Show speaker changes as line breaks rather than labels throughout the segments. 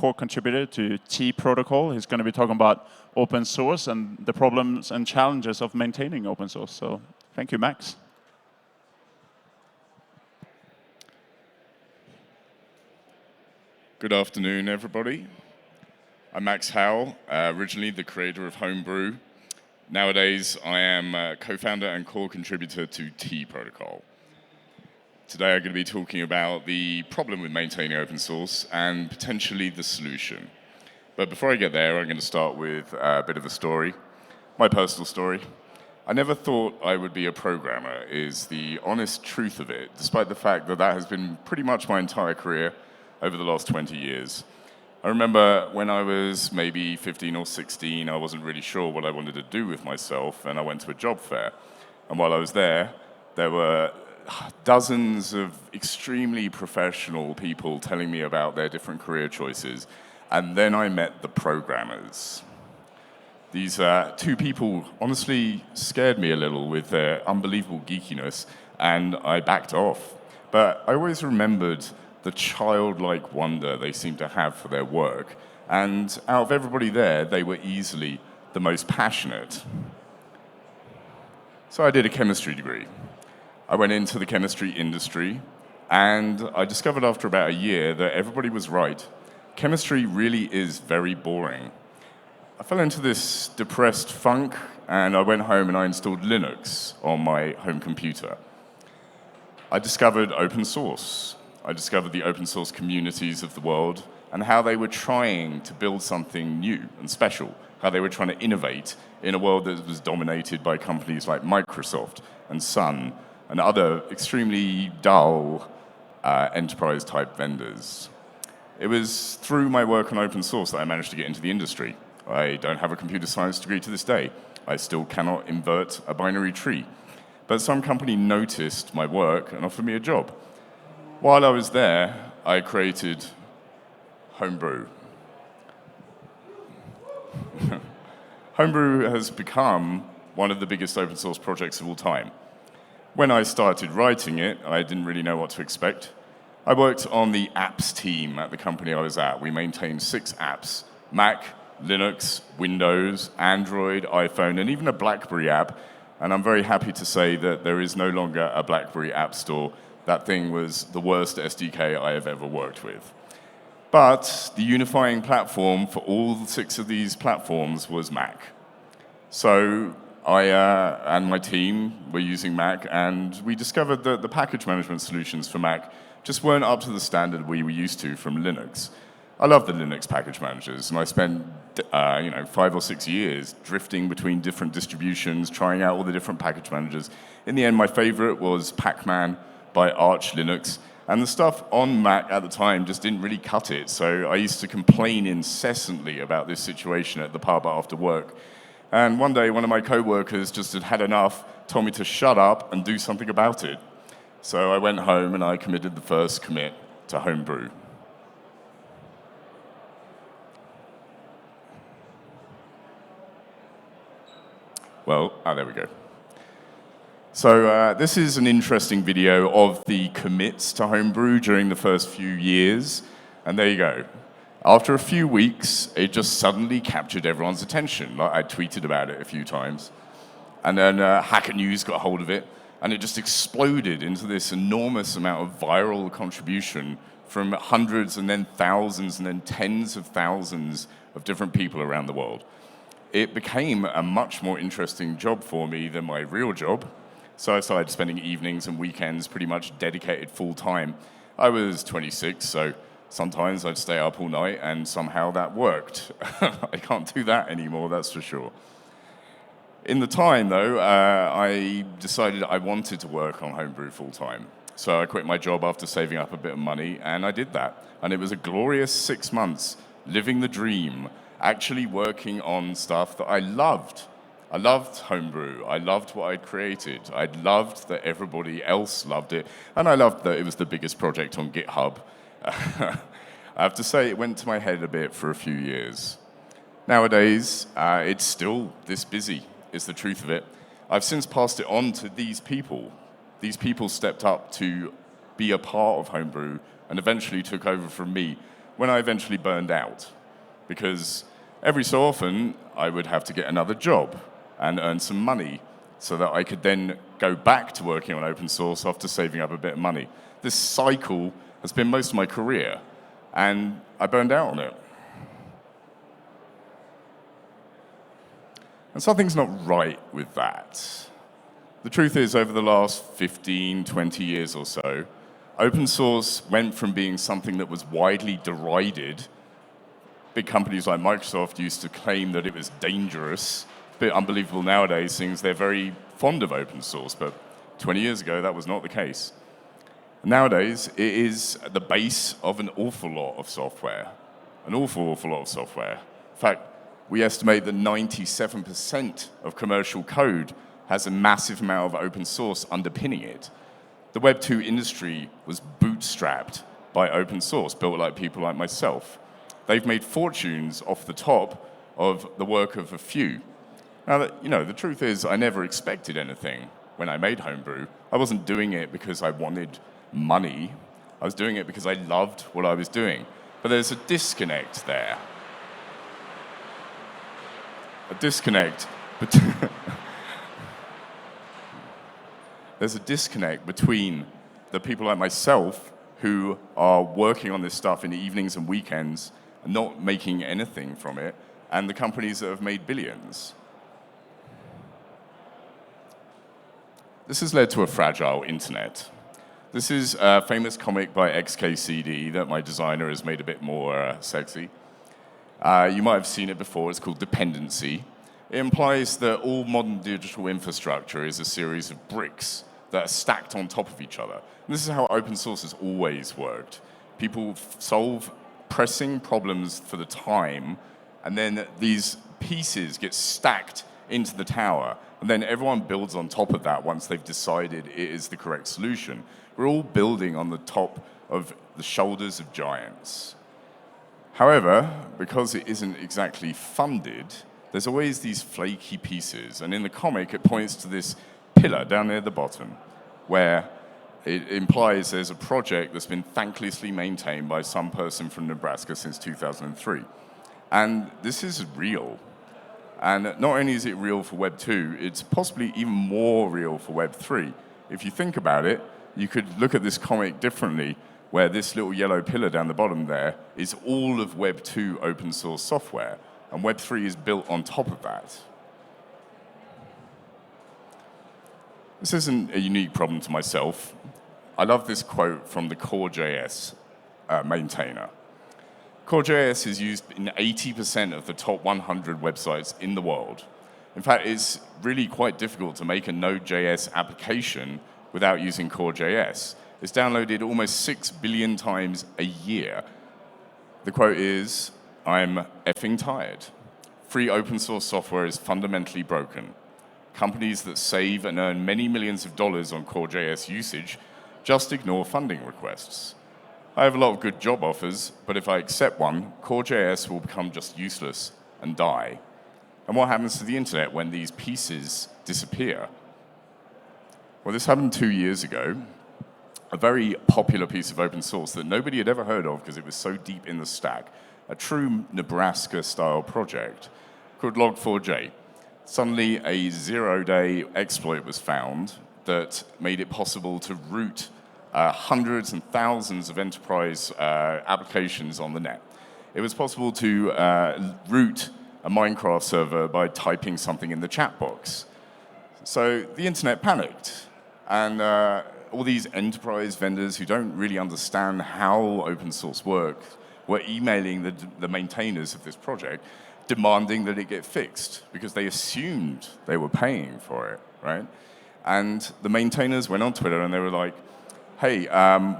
core contributor to T protocol. He's going to be talking about open source and the problems and challenges of maintaining open source. So thank you, Max.
Good afternoon, everybody. I'm Max Howell, originally the creator of Homebrew. Nowadays, I am a co-founder and core contributor to T protocol. Today, I'm going to be talking about the problem with maintaining open source and potentially the solution. But before I get there, I'm going to start with a bit of a story, my personal story. I never thought I would be a programmer, is the honest truth of it, despite the fact that that has been pretty much my entire career over the last 20 years. I remember when I was maybe 15 or 16, I wasn't really sure what I wanted to do with myself, and I went to a job fair. And while I was there were dozens of extremely professional people telling me about their different career choices. And then I met the programmers. These two people honestly scared me a little with their unbelievable geekiness, and I backed off. But I always remembered the childlike wonder they seemed to have for their work. And out of everybody there, they were easily the most passionate. So I did a chemistry degree. I went into the chemistry industry, and I discovered after about a year that everybody was right. Chemistry really is very boring. I fell into this depressed funk, and I went home and I installed Linux on my home computer. I discovered open source. I discovered the open source communities of the world and how they were trying to build something new and special, how they were trying to innovate in a world that was dominated by companies like Microsoft and Sun and other extremely dull enterprise-type vendors. It was through my work on open source that I managed to get into the industry. I don't have a computer science degree to this day. I still cannot invert a binary tree. But some company noticed my work and offered me a job. While I was there, I created Homebrew. Homebrew has become one of the biggest open source projects of all time. When I started writing it, I didn't really know what to expect. I worked on the apps team at the company I was at. We maintained 6 apps: Mac, Linux, Windows, Android, iPhone, and even a BlackBerry app. And I'm very happy to say that there is no longer a BlackBerry app store. That thing was the worst SDK I have ever worked with. But the unifying platform for all 6 of these platforms was Mac. So I and my team were using Mac, and we discovered that the package management solutions for Mac just weren't up to the standard we were used to from Linux. I love the Linux package managers, and I spent 5 or 6 years drifting between different distributions, trying out all the different package managers. In the end, my favorite was Pacman by Arch Linux, and the stuff on Mac at the time just didn't really cut it, so I used to complain incessantly about this situation at the pub after work. And one day, one of my co-workers just had had enough, told me to shut up and do something about it. So I went home and I committed the first commit to Homebrew. Well, there we go. So this is an interesting video of the commits to Homebrew during the first few years. And there you go. After a few weeks, it just suddenly captured everyone's attention. Like, I tweeted about it a few times. And then Hacker News got hold of it, and it just exploded into this enormous amount of viral contribution from hundreds and then thousands and then tens of thousands of different people around the world. It became a much more interesting job for me than my real job. So I started spending evenings and weekends pretty much dedicated full time. I was 26, so sometimes I'd stay up all night, and somehow that worked. I can't do that anymore, that's for sure. In the time, though, I decided I wanted to work on Homebrew full time. So I quit my job after saving up a bit of money, and I did that. And it was a glorious 6 months, living the dream, actually working on stuff that I loved. I loved Homebrew. I loved what I'd created. I loved that everybody else loved it. And I loved that it was the biggest project on GitHub. I have to say, it went to my head a bit for a few years. Nowadays, it's still this busy, is the truth of it. I've since passed it on to these people. These people stepped up to be a part of Homebrew and eventually took over from me when I eventually burned out. Because every so often, I would have to get another job and earn some money so that I could then go back to working on open source after saving up a bit of money. This cycle has been most of my career, and I burned out on it. And something's not right with that. The truth is, over the last 15, 20 years or so, open source went from being something that was widely derided. Big companies like Microsoft used to claim that it was dangerous. It's a bit unbelievable nowadays, since they're very fond of open source, but 20 years ago, that was not the case. Nowadays, it is the base of an awful lot of software. An awful lot of software. In fact, we estimate that 97% of commercial code has a massive amount of open source underpinning it. The Web 2 industry was bootstrapped by open source, built by people like myself. They've made fortunes off the top of the work of a few. Now, the truth is, I never expected anything when I made Homebrew. I wasn't doing it because I wanted money. I was doing it because I loved what I was doing. But there's a disconnect there. A disconnect between there's a disconnect between the people like myself who are working on this stuff in the evenings and weekends and not making anything from it, and the companies that have made billions. This has led to a fragile internet. This is a famous comic by XKCD that my designer has made a bit more sexy. You might have seen it before. It's called Dependency. It implies that all modern digital infrastructure is a series of bricks that are stacked on top of each other. And this is how open source has always worked. People solve pressing problems for the time, and then these pieces get stacked into the tower, and then everyone builds on top of that once they've decided it is the correct solution. We're all building on the top of the shoulders of giants. However, because it isn't exactly funded, there's always these flaky pieces, and in the comic it points to this pillar down near the bottom, where it implies there's a project that's been thanklessly maintained by some person from Nebraska since 2003. And this is real. And not only is it real for Web 2, it's possibly even more real for Web 3. If you think about it, you could look at this comic differently, where this little yellow pillar down the bottom there is all of Web 2 open source software, and Web 3 is built on top of that. This isn't a unique problem to myself. I love this quote from the Core.js maintainer. Core.js is used in 80% of the top 100 websites in the world. In fact, it's really quite difficult to make a Node.js application without using Core.js. It's downloaded almost 6 billion times a year. The quote is, "I'm effing tired. Free open source software is fundamentally broken. Companies that save and earn many millions of dollars on Core.js usage just ignore funding requests. I have a lot of good job offers, but if I accept one, Core.js will become just useless and die." And what happens to the internet when these pieces disappear? Well, this happened 2 years ago. A very popular piece of open source that nobody had ever heard of because it was so deep in the stack, a true Nebraska-style project called Log4j. Suddenly, a zero-day exploit was found that made it possible to root hundreds and thousands of enterprise applications on the net. It was possible to root a Minecraft server by typing something in the chat box. So the internet panicked, and all these enterprise vendors who don't really understand how open source works were emailing the maintainers of this project, demanding that it get fixed because they assumed they were paying for it, right? And the maintainers went on Twitter and they were like, "Hey,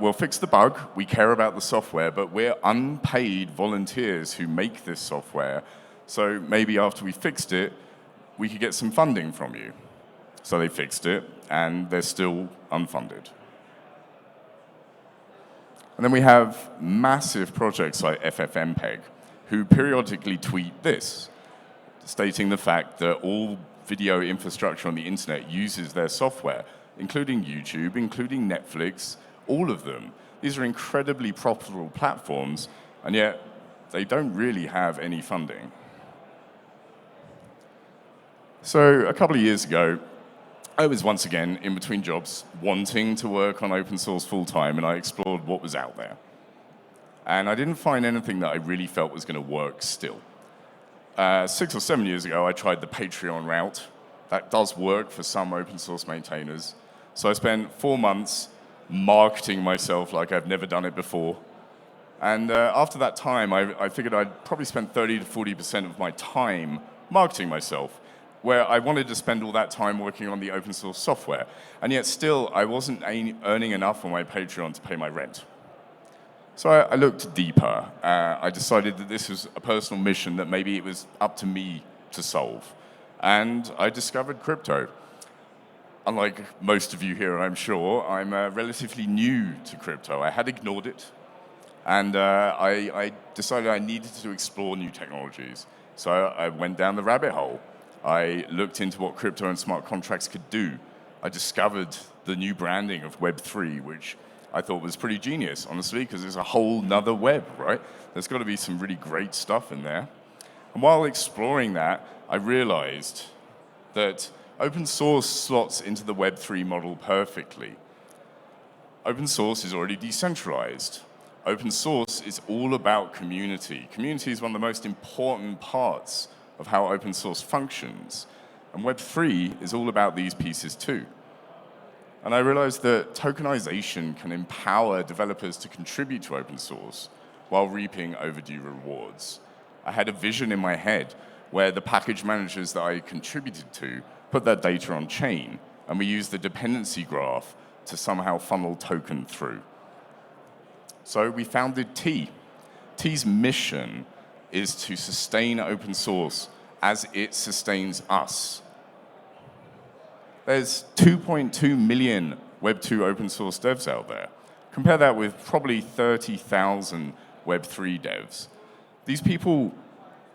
we'll fix the bug. We care about the software, but we're unpaid volunteers who make this software. So maybe after we fixed it, we could get some funding from you." So they fixed it, and they're still unfunded. And then we have massive projects like FFmpeg, who periodically tweet this, stating the fact that all video infrastructure on the internet uses their software, including YouTube, including Netflix, all of them. These are incredibly profitable platforms, and yet they don't really have any funding. So a couple of years ago, I was once again in between jobs, wanting to work on open source full time, and I explored what was out there. And I didn't find anything that I really felt was going to work still. 6 or 7 years ago, I tried the Patreon route. That does work for some open source maintainers. So I spent 4 months marketing myself like I've never done it before. And after that time, I figured I'd probably spend 30 to 40% of my time marketing myself, where I wanted to spend all that time working on the open source software. And yet still, I wasn't earning enough on my Patreon to pay my rent. So I looked deeper. I decided that this was a personal mission that maybe it was up to me to solve. And I discovered crypto. Unlike most of you here, I'm sure, I'm relatively new to crypto. I had ignored it. And I decided I needed to explore new technologies. So I went down the rabbit hole. I looked into what crypto and smart contracts could do. I discovered the new branding of Web3, which I thought was pretty genius, honestly, because it's a whole nother web, right? There's got to be some really great stuff in there. And while exploring that, I realized that open source slots into the Web3 model perfectly. Open source is already decentralized. Open source is all about community. Community is one of the most important parts of how open source functions. And Web3 is all about these pieces too. And I realized that tokenization can empower developers to contribute to open source while reaping overdue rewards. I had a vision in my head where the package managers that I contributed to put their data on chain, and we used the dependency graph to somehow funnel token through. So we founded T. T's mission is to sustain open source as it sustains us. There's 2.2 million Web2 open source devs out there. Compare that with probably 30,000 Web3 devs. These people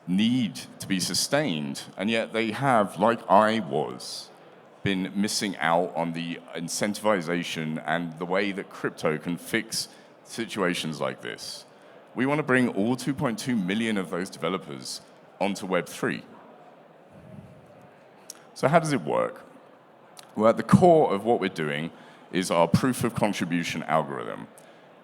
need to be sustained, and yet they have, like I was, been missing out on the incentivization and the way that crypto can fix situations like this. We want to bring all 2.2 million of those developers onto Web3. So how does it work? Well, at the core of what we're doing is our proof of contribution algorithm.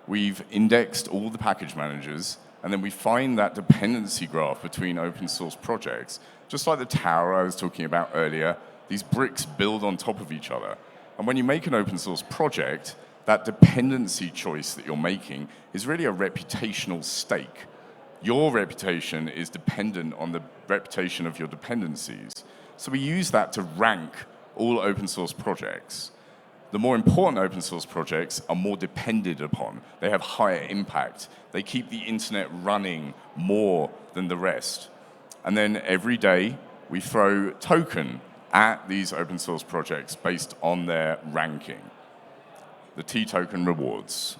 We've indexed all the package managers, and then we find that dependency graph between open source projects. Just like the tower I was talking about earlier, these bricks build on top of each other. And when you make an open source project, that dependency choice that you're making is really a reputational stake. Your reputation is dependent on the reputation of your dependencies. So we use that to rank all open source projects. The more important open source projects are more depended upon. They have higher impact. They keep the internet running more than the rest. And then every day we throw token at these open source projects based on their ranking. The T token rewards.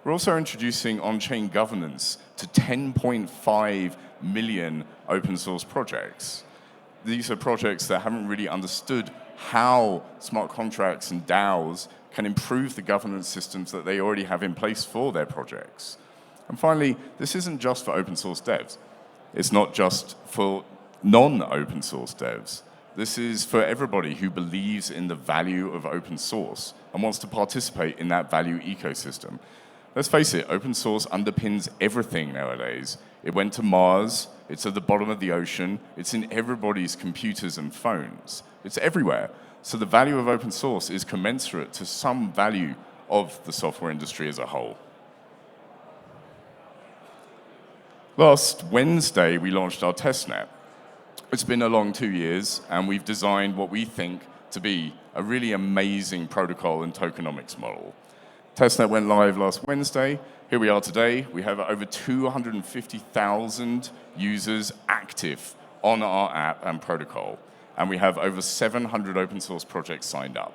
We're also introducing on-chain governance to 10.5 million open source projects. These are projects that haven't really understood how smart contracts and DAOs can improve the governance systems that they already have in place for their projects. And finally, this isn't just for open source devs. It's not just for non-open source devs. This is for everybody who believes in the value of open source and wants to participate in that value ecosystem. Let's face it, open source underpins everything nowadays. It went to Mars, it's at the bottom of the ocean, it's in everybody's computers and phones. It's everywhere. So the value of open source is commensurate to some value of the software industry as a whole. Last Wednesday, we launched our testnet. It's been a long 2 years, and we've designed what we think to be a really amazing protocol and tokenomics model. Testnet went live last Wednesday. Here we are today. We have over 250,000 users active on our app and protocol. And we have over 700 open source projects signed up.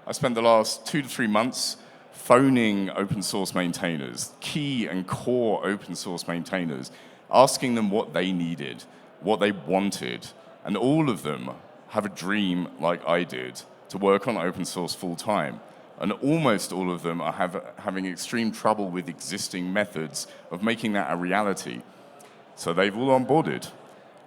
I spent the last 2 to 3 months phoning open source maintainers, key and core open source maintainers, asking them what they needed, what they wanted. And all of them have a dream, like I did, to work on open source full time. And almost all of them are having extreme trouble with existing methods of making that a reality. So they've all onboarded.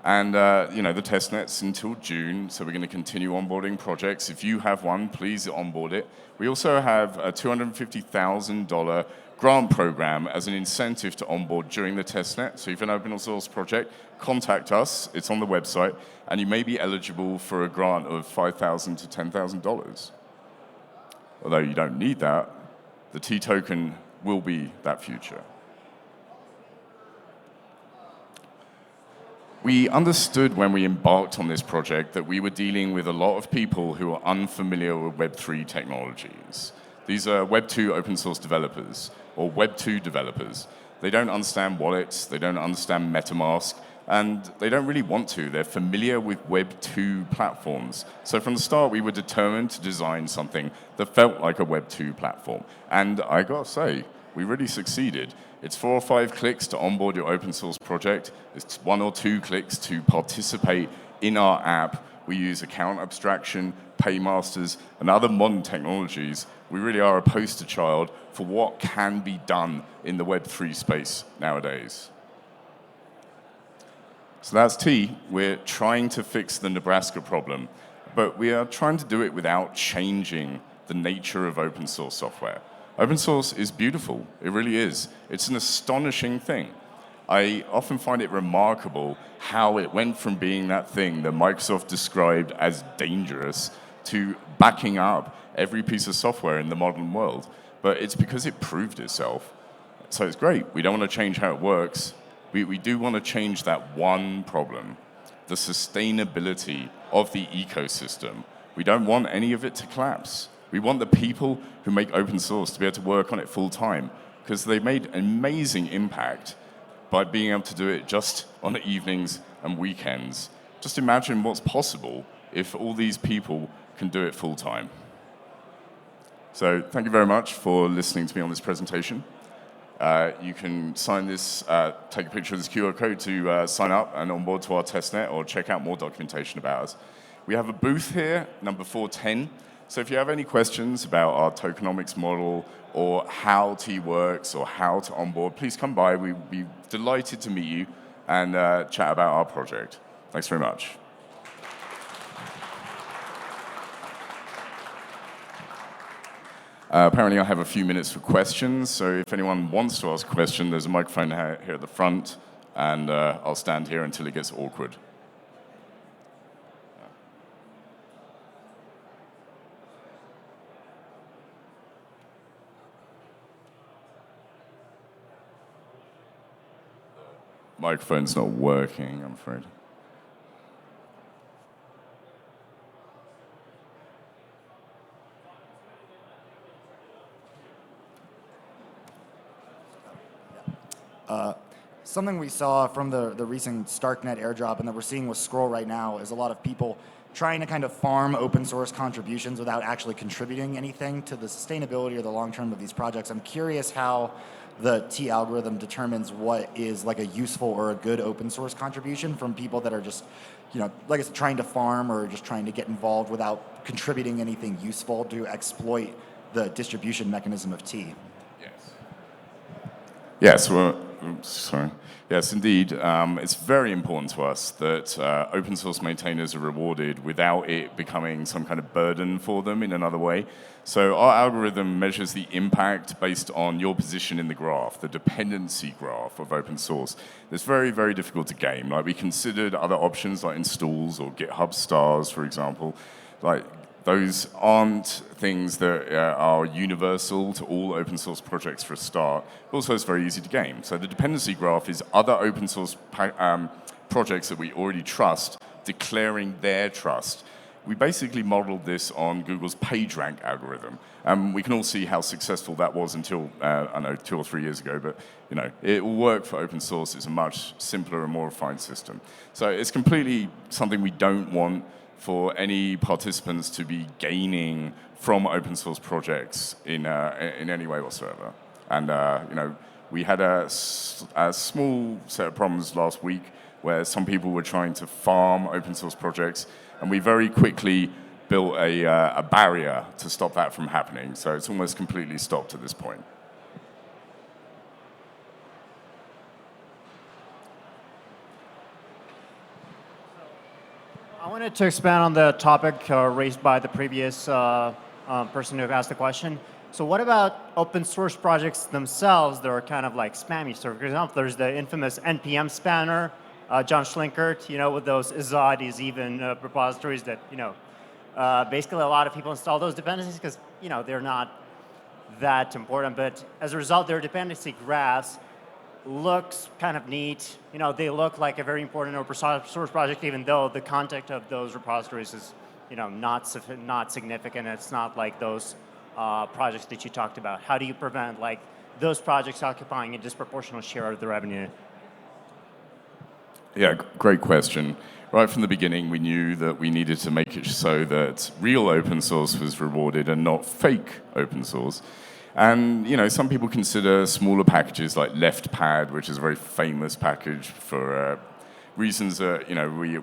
And the testnet's until June, so we're going to continue onboarding projects. If you have one, please onboard it. We also have a $250,000 grant program as an incentive to onboard during the testnet. So if you have an open source project, contact us. It's on the website, and you may be eligible for a grant of $5,000 to $10,000. Although you don't need that, the T token will be that future. We understood when we embarked on this project that we were dealing with a lot of people who are unfamiliar with Web3 technologies. These are Web2 open source developers, or Web2 developers. They don't understand wallets, they don't understand MetaMask, and they don't really want to. They're familiar with Web2 platforms. So from the start, we were determined to design something that felt like a Web2 platform. And I gotta say, we really succeeded. It's 4 or 5 clicks to onboard your open source project. It's 1 or 2 clicks to participate in our app. We use account abstraction, paymasters, and other modern technologies. We really are a poster child for what can be done in the Web3 space nowadays. So that's T. We're trying to fix the Nebraska problem, but we are trying to do it without changing the nature of open source software. Open source is beautiful, it really is. It's an astonishing thing. I often find it remarkable how it went from being that thing that Microsoft described as dangerous to backing up every piece of software in the modern world. But it's because it proved itself. So it's great. We don't want to change how it works. We do want to change that one problem, the sustainability of the ecosystem. We don't want any of it to collapse. We want the people who make open source to be able to work on it full time, because they made an amazing impact by being able to do it just on the evenings and weekends. Just imagine what's possible if all these people can do it full time. So thank you very much for listening to me on this presentation. You can sign this, take a picture of this QR code to sign up and onboard to our testnet, or check out more documentation about us. We have a booth here, number 410. So if you have any questions about our tokenomics model, or how T works, or how to onboard, please come by. We'd be delighted to meet you and chat about our project. Thanks very much. Apparently I have a few minutes for questions, so if anyone wants to ask a question, there's a microphone here at the front, and I'll stand here until it gets awkward. Microphone's not working, I'm afraid.
Something we saw from the recent StarkNet airdrop and that we're seeing with Scroll right now is a lot of people trying to kind of farm open source contributions without actually contributing anything to the sustainability or the long term of these projects. I'm curious how the T algorithm determines what is like a useful or a good open source contribution from people that are just, like I said, trying to farm or just trying to get involved without contributing anything useful to exploit the distribution mechanism of T.
Yes, well, sorry. Yes, indeed. It's very important to us that open source maintainers are rewarded without it becoming some kind of burden for them in another way. So our algorithm measures the impact based on your position in the graph, the dependency graph of open source. It's very, very difficult to game. Like, we considered other options like installs or GitHub stars, for example. Like, those aren't things that are universal to all open source projects for a start. Also, it's very easy to game. So the dependency graph is other open source projects that we already trust declaring their trust. We basically modeled this on Google's PageRank algorithm. We can all see how successful that was until, 2 or 3 years ago, but it will work for open source. It's a much simpler and more refined system. So it's completely something we don't want for any participants to be gaining from open source projects in any way whatsoever. And we had a small set of problems last week where some people were trying to farm open source projects, and we very quickly built a barrier to stop that from happening. So it's almost completely stopped at this point.
I wanted to expand on the topic raised by the previous person who asked the question. So what about open source projects themselves that are kind of like spammy? So for example, there's the infamous NPM spanner, John Schlinkert, with those Izod, even repositories that, basically a lot of people install those dependencies because, they're not that important. But as a result, their dependency graphs looks kind of neat. They look like a very important open source project, even though the content of those repositories is, not significant. It's not like those projects that you talked about. How do you prevent those projects occupying a disproportionate share of the revenue?
Yeah, great question. Right from the beginning, we knew that we needed to make it so that real open source was rewarded and not fake open source. And some people consider smaller packages like LeftPad, which is a very famous package for reasons that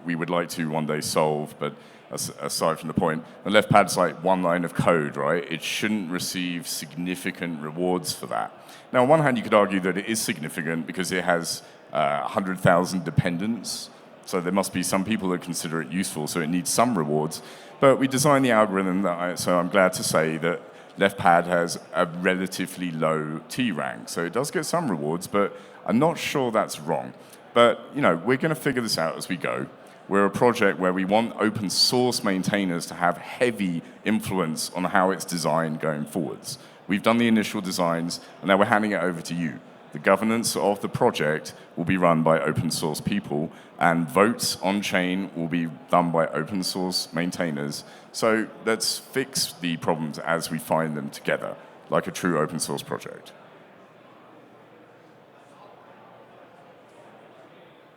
we would like to one day solve. But aside from the point, the LeftPad's like one line of code, right? It shouldn't receive significant rewards for that. Now, on one hand, you could argue that it is significant because it has 100,000 dependents. So there must be some people that consider it useful, so it needs some rewards. But we designed the algorithm so I'm glad to say that LeftPad has a relatively low T rank. So it does get some rewards, but I'm not sure that's wrong. But we're going to figure this out as we go. We're a project where we want open source maintainers to have heavy influence on how it's designed going forwards. We've done the initial designs, and now we're handing it over to you. The governance of the project will be run by open source people, and votes on chain will be done by open source maintainers. So let's fix the problems as we find them together, like a true open source project.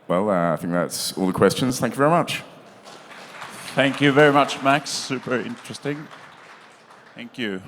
Well, I think that's all the questions. Thank you very much.
Thank you very much, Max. Super interesting. Thank you.